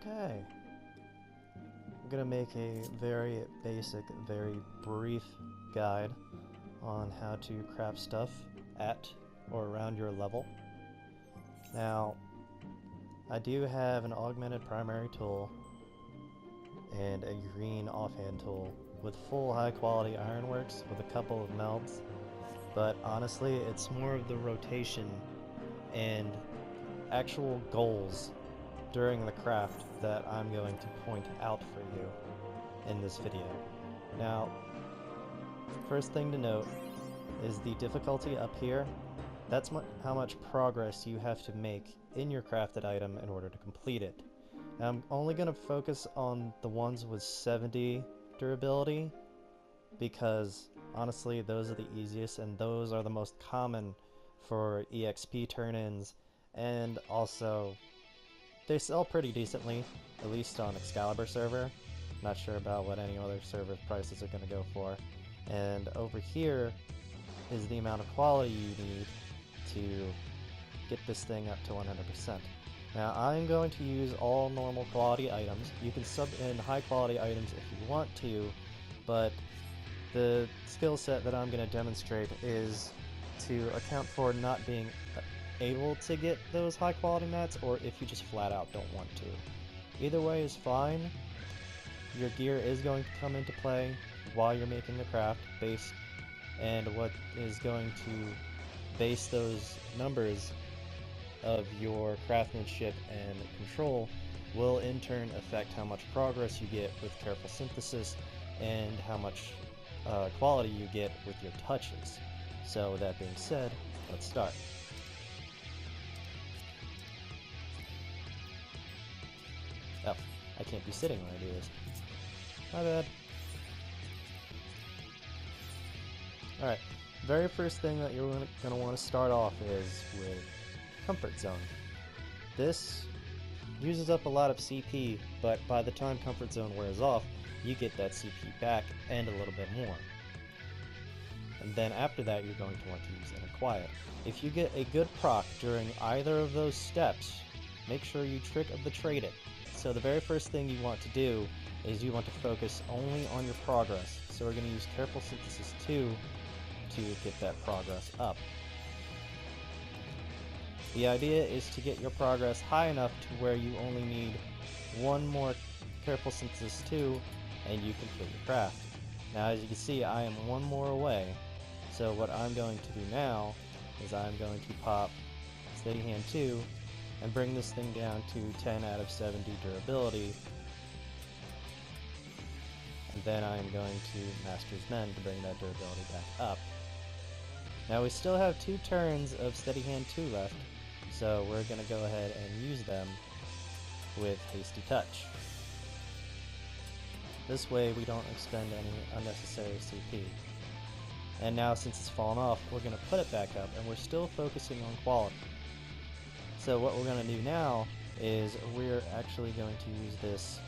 Okay. I'm gonna make a very basic, very brief guide on how to craft stuff at or around your level. Now, I do have an augmented primary tool and a green offhand tool with full high quality ironworks with a couple of melds, but honestly it's more of the rotation and actual goals during the craft that I'm going to point out for you in this video. Now, first thing to note is the difficulty up here. That's how much progress you have to make in your crafted item in order to complete it. Now, I'm only going to focus on the ones with 70 durability because honestly those are the easiest and those are the most common for EXP turn-ins, and also they sell pretty decently, at least on Excalibur server. Not sure about what any other server prices are going to go for. And over here is the amount of quality you need to get this thing up to 100%. Now I'm going to use all normal quality items. You can sub in high quality items if you want to, but the skill set that I'm going to demonstrate is to account for not being able to get those high quality mats, or if you just flat out don't want to. Either way is fine. Your gear is going to come into play while you're making the craft base, and what is going to base those numbers of your craftsmanship and control will in turn affect how much progress you get with careful synthesis and how much quality you get with your touches. So that being said, let's start. Oh, I can't be sitting when I do this. My bad. Alright, very first thing that you're going to want to start off is with Comfort Zone. This uses up a lot of CP, but by the time Comfort Zone wears off, you get that CP back and a little bit more. And then after that, you're going to want to use Inner Quiet. If you get a good proc during either of those steps, make sure you trick of the trade it. So the very first thing you want to do is you want to focus only on your progress. So we're going to use Careful Synthesis 2 to get that progress up. The idea is to get your progress high enough to where you only need one more Careful Synthesis 2 and you complete your craft. Now as you can see, I am one more away, so what I'm going to do now is I'm going to pop Steady Hand 2 and bring this thing down to 10 out of 70 durability, and then I'm going to Master's Mend to bring that durability back up. Now we still have 2 turns of Steady Hand 2 left, so we're going to go ahead and use them with Hasty Touch. This way we don't expend any unnecessary CP. And now since it's fallen off, we're going to put it back up, and we're still focusing on quality. So what we're going to do now is we're actually going to use this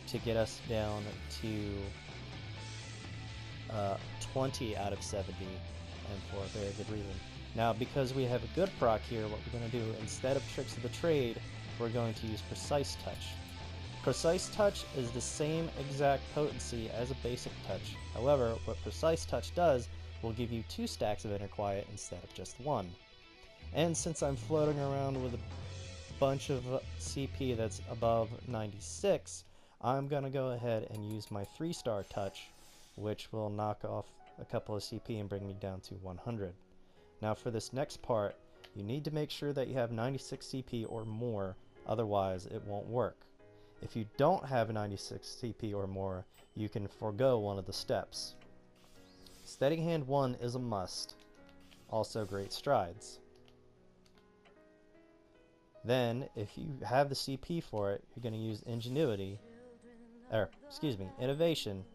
to get us down to 20 out of 70, and for a very good reason. Now because we have a good proc here, what we're going to do, instead of Tricks of the Trade, we're going to use Precise Touch. Precise Touch is the same exact potency as a basic touch. However, what Precise Touch does will give you 2 stacks of Inner Quiet instead of just 1. And since I'm floating around with a bunch of CP that's above 96, I'm going to go ahead and use my 3-star touch, which will knock off a couple of CP and bring me down to 100. Now for this next part, you need to make sure that you have 96 CP or more, otherwise it won't work. If you don't have 96 CP or more, you can forego one of the steps. Steady Hand 1 is a must, also Great Strides. Then, if you have the CP for it, you're going to use Innovation,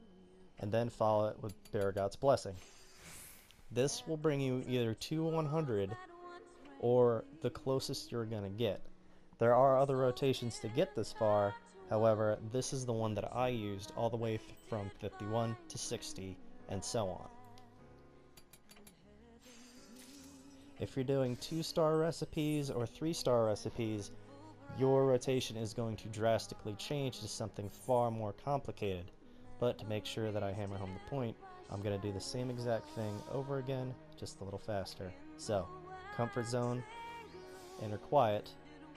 and then follow it with Baragot's Blessing. This will bring you either to 100 or the closest you're going to get. There are other rotations to get this far, however, this is the one that I used all the way from 51 to 60 and so on. If you're doing 2-star recipes or 3-star recipes, your rotation is going to drastically change to something far more complicated. But to make sure that I hammer home the point, I'm going to do the same exact thing over again, just a little faster. So, comfort zone, inner quiet,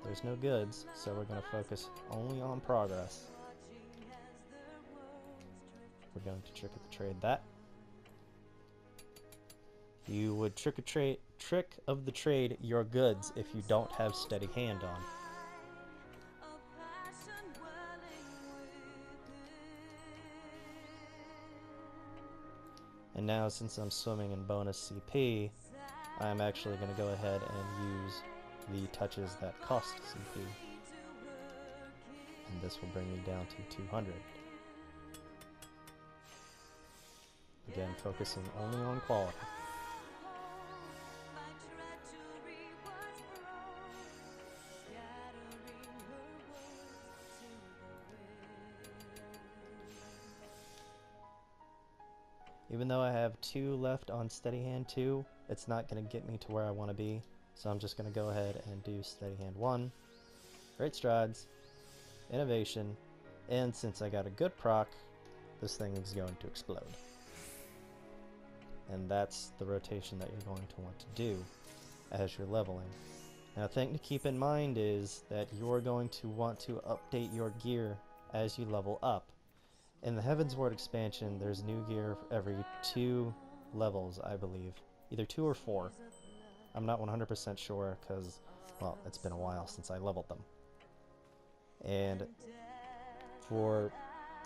there's no goods, so we're going to focus only on progress. We're going to trick of the trade that. You would trick of the trade your goods if you don't have steady hand on. And now, since I'm swimming in bonus CP, I'm actually going to go ahead and use the touches that cost CP. And this will bring me down to 200. Again, focusing only on quality. Even though I have 2 left on steady hand 2, it's not going to get me to where I want to be. So I'm just going to go ahead and do steady hand 1. Great strides, innovation, and since I got a good proc, this thing is going to explode. And that's the rotation that you're going to want to do as you're leveling. Now, a thing to keep in mind is that you're going to want to update your gear as you level up. In the Heavensward expansion, there's new gear every 2 levels, I believe. Either 2 or 4. I'm not 100% sure because, well, it's been a while since I leveled them. And for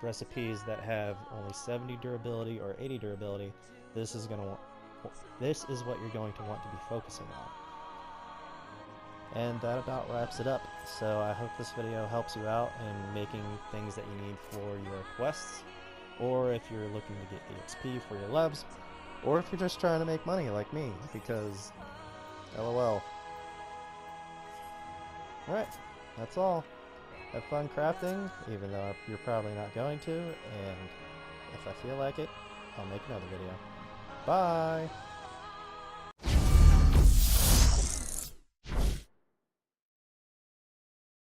recipes that have only 70 durability or 80 durability, this is what you're going to want to be focusing on. And that about wraps it up. So I hope this video helps you out in making things that you need for your quests, or if you're looking to get EXP for your levs, or if you're just trying to make money like me, because LOL. Alright, that's all. Have fun crafting, even though you're probably not going to, and if I feel like it, I'll make another video. Bye!